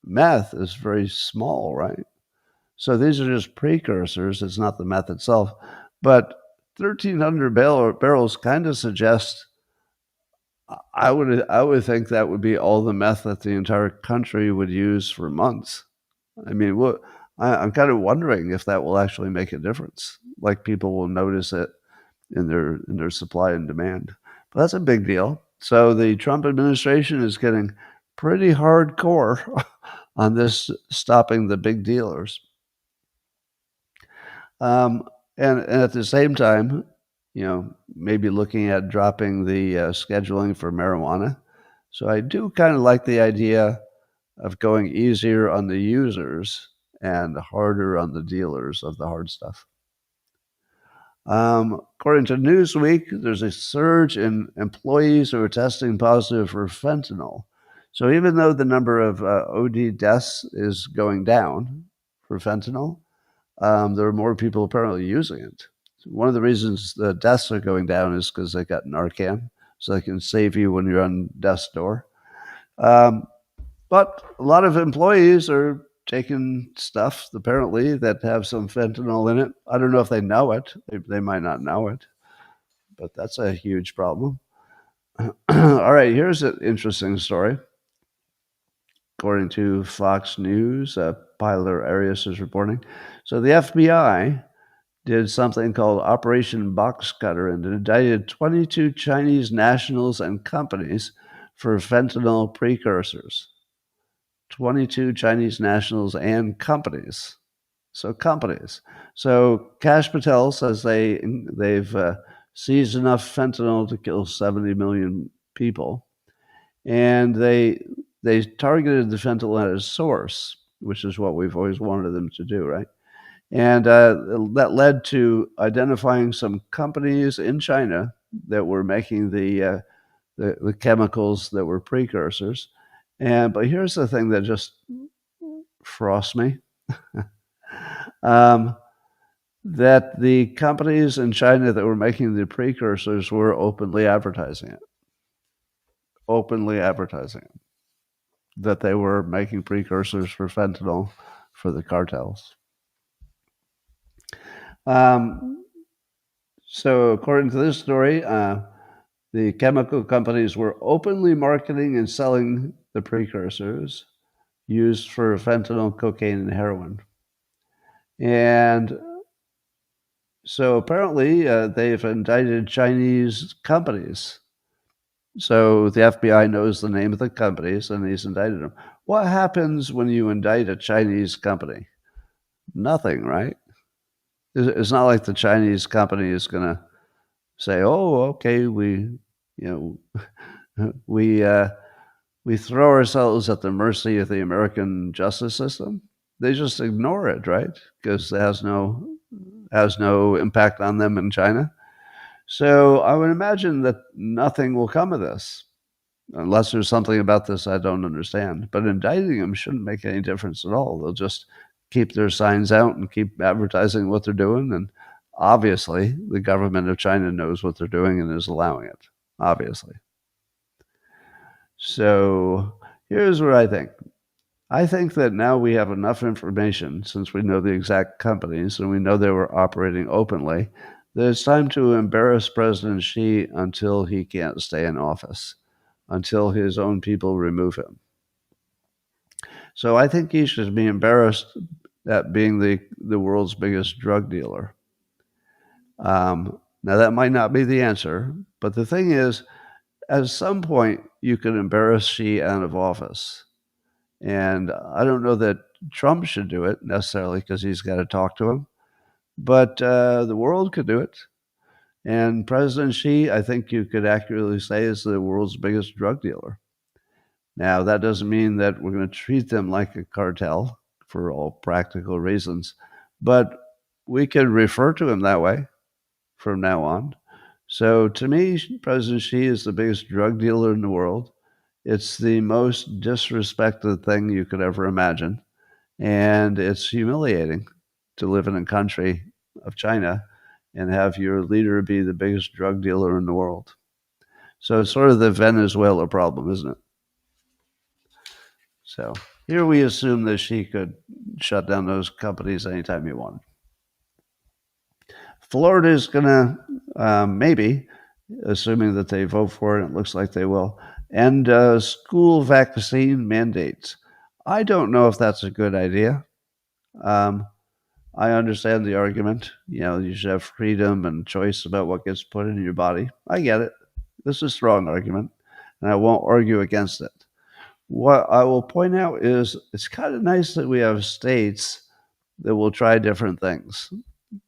meth is very small, right? So these are just precursors. It's not the meth itself. But 1,300 barrels kind of suggest, I would think that would be all the meth that the entire country would use for months. I mean, I'm kind of wondering if that will actually make a difference. Like people will notice it in their supply and demand. But that's a big deal. So the Trump administration is getting pretty hardcore on this stopping the big dealers. And at the same time, maybe looking at dropping the scheduling for marijuana. So I do kind of like the idea of going easier on the users and harder on the dealers of the hard stuff. According to Newsweek, there's a surge in employees who are testing positive for fentanyl. So even though the number of OD deaths is going down for fentanyl, there are more people apparently using it. One of the reasons the deaths are going down is because they got Narcan, so they can save you when you're on death's door. But a lot of employees are taking stuff, apparently, that have some fentanyl in it. I don't know if they know it. They might not know it, but that's a huge problem. All right, here's an interesting story. According to Fox News, Pilar Arias is reporting. So the FBI did something called Operation Box Cutter and indicted 22 Chinese nationals and companies for fentanyl precursors. 22 Chinese nationals and companies. So companies. So Kash Patel says they've seized enough fentanyl to kill 70 million people, and they targeted the fentanyl at its source, which is what we've always wanted them to do, right? And that led to identifying some companies in China that were making the chemicals that were precursors. But here's the thing that just frosts me. That the companies in China that were making the precursors were openly advertising it. That they were making precursors for fentanyl for the cartels. So according to this story, the chemical companies were openly marketing and selling the precursors used for fentanyl, cocaine, and heroin. And so apparently they've indicted Chinese companies So the FBI knows the name of the companies and he's indicted them. What happens when you indict a Chinese company? Nothing, right? It's not like the Chinese company is going to say, "Oh, okay, you we uh, we throw ourselves at the mercy of the American justice system." They just ignore it, right? Because it has no impact on them in China. So I would imagine that nothing will come of this unless there's something about this I don't understand. But indicting them shouldn't make any difference at all. They'll just keep their signs out and keep advertising what they're doing. And obviously, the government of China knows what they're doing and is allowing it, obviously. So here's what I think. I think that now we have enough information, since we know the exact companies and we know they were operating openly, that it's time to embarrass President Xi until he can't stay in office, until his own people remove him. So I think he should be embarrassed at being the world's biggest drug dealer. Now, that might not be the answer, but the thing is, at some point, you can embarrass Xi out of office. And I don't know that Trump should do it necessarily because he's got to talk to him, but the world could do it. And President Xi, I think you could accurately say, is the world's biggest drug dealer. Now, that doesn't mean that we're going to treat them like a cartel for all practical reasons, but we could refer to him that way from now on. So to me, President Xi is the biggest drug dealer in the world. It's the most disrespected thing you could ever imagine. And it's humiliating to live in a country of China and have your leader be the biggest drug dealer in the world. So it's sort of the Venezuela problem, isn't it? So here we assume that she could shut down those companies anytime he wanted. Florida is going to maybe, assuming that they vote for it, it looks like they will, end school vaccine mandates. I don't know if that's a good idea. I understand the argument. You should have freedom and choice about what gets put in your body. I get it. This is a strong argument, and I won't argue against it. What I will point out is it's kind of nice that we have states that will try different things,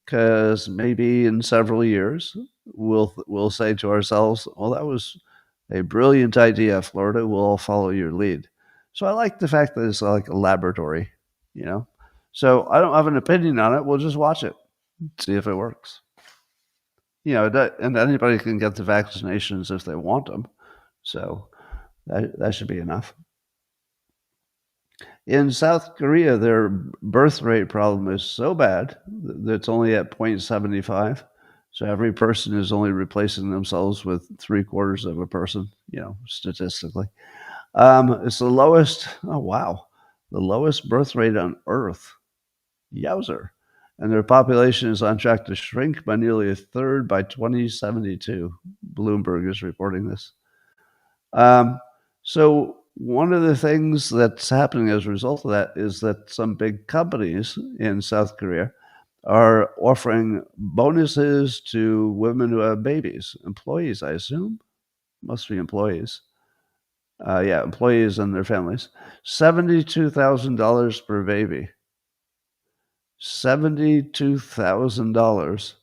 because maybe in several years we'll say to ourselves, "Well, that was a brilliant idea, Florida. We'll all follow your lead." So I like the fact that it's like a laboratory, you know. So I don't have an opinion on it. We'll just watch it, see if it works. And anybody can get the vaccinations if they want them. So that should be enough. In South Korea, their birth rate problem is so bad that it's only at 0.75. So every person is only replacing themselves with 3/4 of a person, statistically. It's the lowest, oh, wow, the lowest birth rate on Earth. Yowzer. And their population is on track to shrink by nearly a third by 2072. Bloomberg is reporting this. So one of the things that's happening as a result of that is that some big companies in South Korea are offering bonuses to women who have babies. Employees, I assume. Must be employees. Employees and their families. $72,000 per baby. $72,000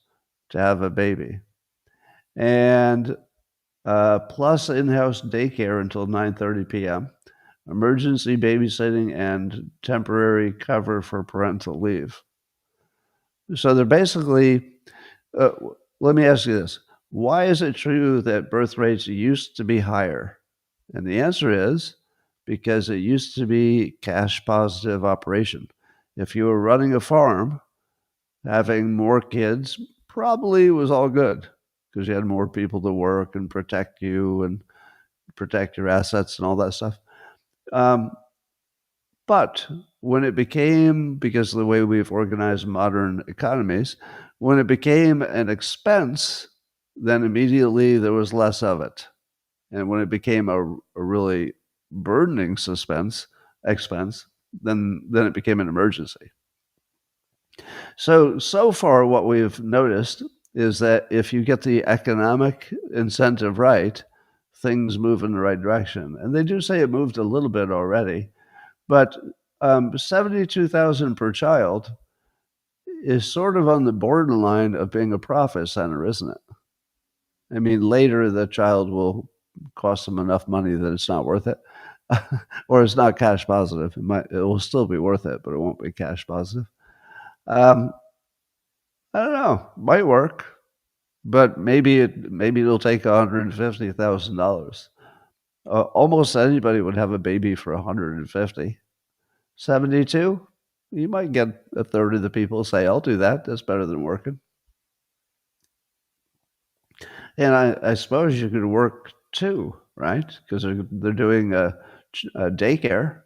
to have a baby. And plus in-house daycare until 9:30 p.m., emergency babysitting, and temporary cover for parental leave. So they're basically, let me ask you this. Why is it true that birth rates used to be higher? And the answer is because it used to be cash positive operation. If you were running a farm, having more kids probably was all good because you had more people to work and protect you and protect your assets and all that stuff. But when it became, because of the way we've organized modern economies, when it became an expense, then immediately there was less of it. And when it became a really burdening expense, then it became an emergency. So far, what we've noticed is that if you get the economic incentive right, things move in the right direction. And they do say it moved a little bit already, but 72,000 per child is sort of on the borderline of being a profit center, isn't it? I mean, later the child will cost them enough money that it's not worth it, or it's not cash positive. It will still be worth it, but it won't be cash positive. Um, I don't know. Might work, but maybe it'll take $150,000. Almost anybody would have a baby for 150. 72, you might get a third of the people say, "I'll do that. That's better than working." And I suppose you could work too, right? Because they're doing a daycare.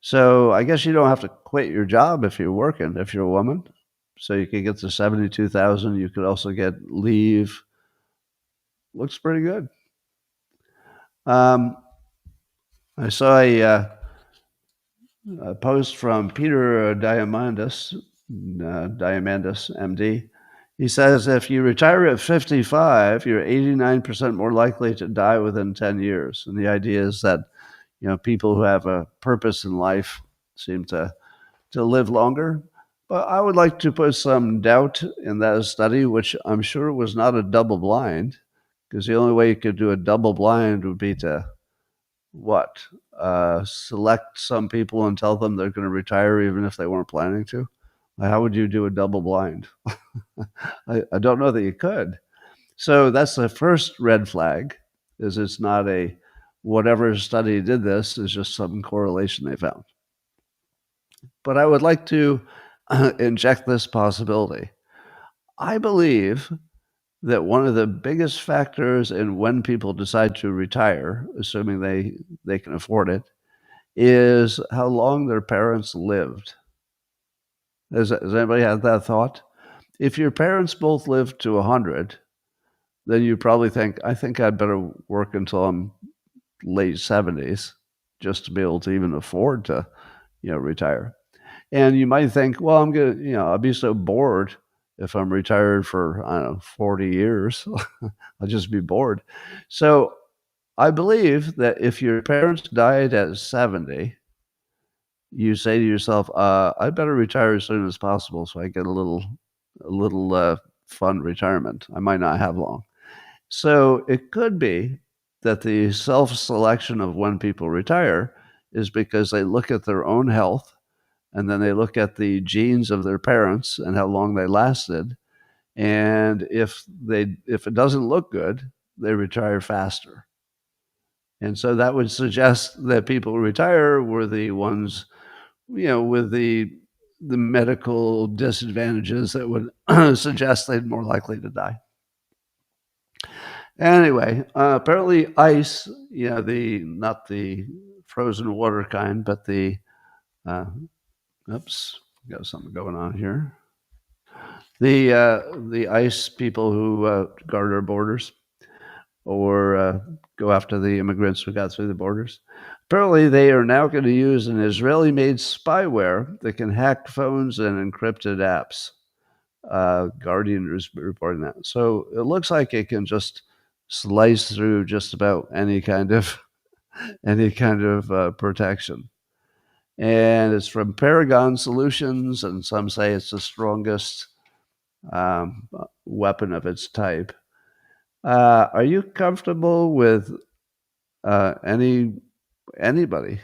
So I guess you don't have to quit your job if you're working, if you're a woman. So you could get to 72,000. You could also get leave. Looks pretty good. I saw a post from Peter Diamandis, MD. He says if you retire at 55, you're 89% more likely to die within 10 years. And the idea is that, people who have a purpose in life seem to live longer. But I would like to put some doubt in that study, which I'm sure was not a double blind, because the only way you could do a double blind would be to what? Select some people and tell them they're going to retire even if they weren't planning to. How would you do a double blind? I don't know that you could. So that's the first red flag, is it's not a whatever study did this, is just some correlation they found. But I would like to inject this possibility. I believe that one of the biggest factors in when people decide to retire, assuming they can afford it, is how long their parents lived. Has anybody had that thought? If your parents both lived to 100, then you probably think, I think I'd better work until I'm late 70s just to be able to even afford to, retire. And you might think, well, I'm going to, I'll be so bored if I'm retired for, I don't know, 40 years. I'll just be bored. So I believe that if your parents died at 70, you say to yourself, I better retire as soon as possible so I get a little fun retirement. I might not have long. So it could be that the self-selection of when people retire is because they look at their own health, and then they look at the genes of their parents and how long they lasted. And if it doesn't look good, they retire faster. And so that would suggest that people who retire were the ones, with the medical disadvantages that would suggest they'd more likely to die. Anyway, apparently ice, not the frozen water kind, but the oops, got something going on here. The ICE people who guard our borders or go after the immigrants who got through the borders. Apparently, they are now going to use an Israeli-made spyware that can hack phones and encrypted apps. Guardian is reporting that. So it looks like it can just slice through just about any kind of protection. And it's from Paragon Solutions, and some say it's the strongest weapon of its type. Are you comfortable with anybody,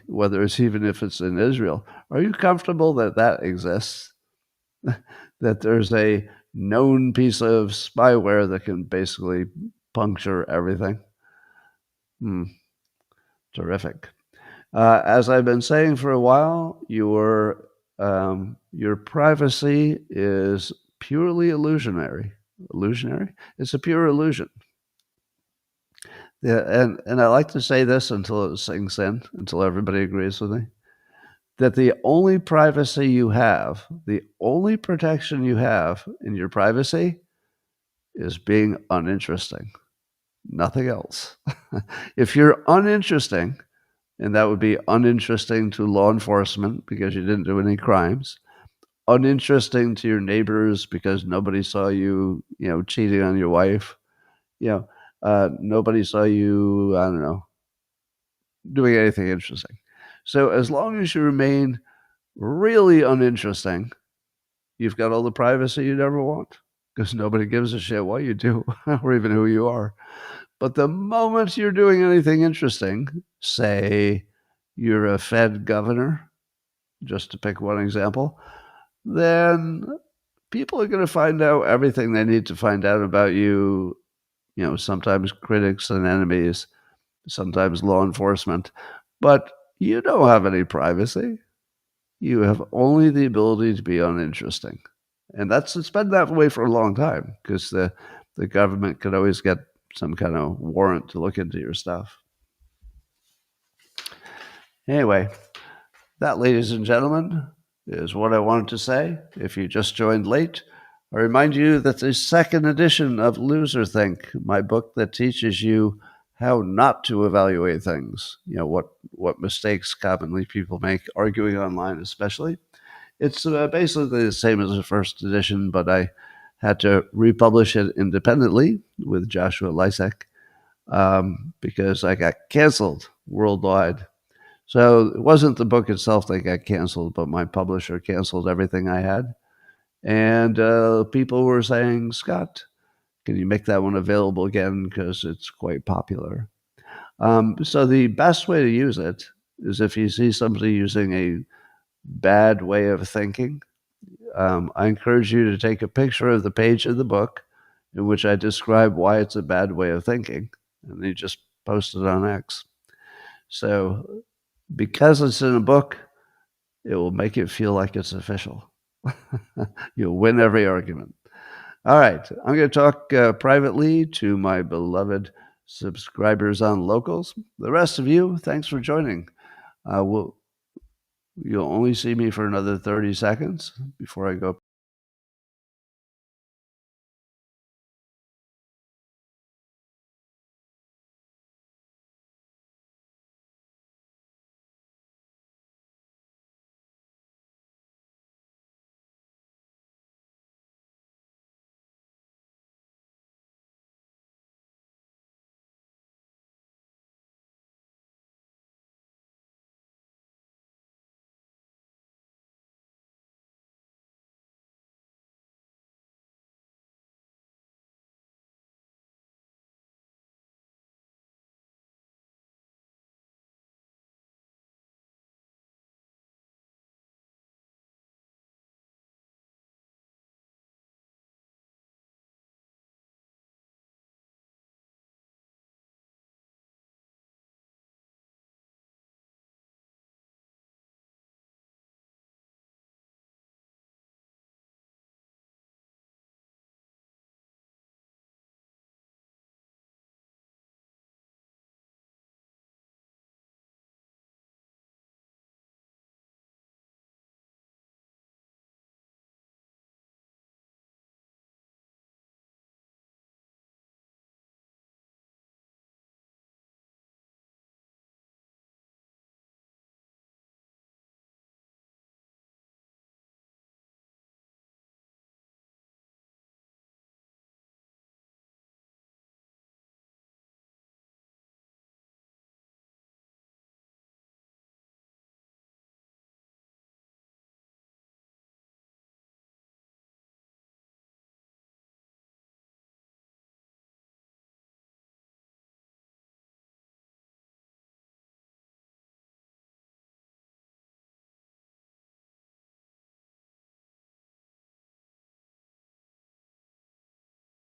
whether it's even if it's in Israel? Are you comfortable that exists? That there's a known piece of spyware that can basically puncture everything? Terrific. As I've been saying for a while, your privacy is purely illusionary. Illusionary? It's a pure illusion. Yeah, and I like to say this until it sinks in, until everybody agrees with me, that the only privacy you have, the only protection you have in your privacy is being uninteresting. Nothing else. If you're uninteresting, and that would be uninteresting to law enforcement because you didn't do any crimes, uninteresting to your neighbors because nobody saw you, cheating on your wife, nobody saw you, I don't know, doing anything interesting. So as long as you remain really uninteresting, you've got all the privacy you'd ever want because nobody gives a shit what you do or even who you are. But the moment you're doing anything interesting, say you're a Fed governor, just to pick one example, then people are going to find out everything they need to find out about you. You know, sometimes critics and enemies, sometimes law enforcement, but you don't have any privacy. You have only the ability to be uninteresting. And it's been that way for a long time because the government could always get some kind of warrant to look into your stuff. Anyway, that, ladies and gentlemen, is what I wanted to say. If you just joined late, I remind you that the second edition of Loser Think, my book that teaches you how not to evaluate things, you know, what mistakes commonly people make, arguing online especially. It's basically the same as the first edition, but I had to republish it independently with Joshua Lysek because I got canceled worldwide. So it wasn't the book itself that got canceled, but my publisher canceled everything I had. And people were saying, Scott, can you make that one available again? Because it's quite popular. So the best way to use it is if you see somebody using a bad way of thinking, I encourage you to take a picture of the page of the book in which I describe why it's a bad way of thinking, and you just post it on X. So because it's in a book, it will make it feel like it's official. You'll win every argument. All right, I'm going to talk privately to my beloved subscribers on Locals. The rest of you, thanks for joining. You'll only see me for another 30 seconds before I go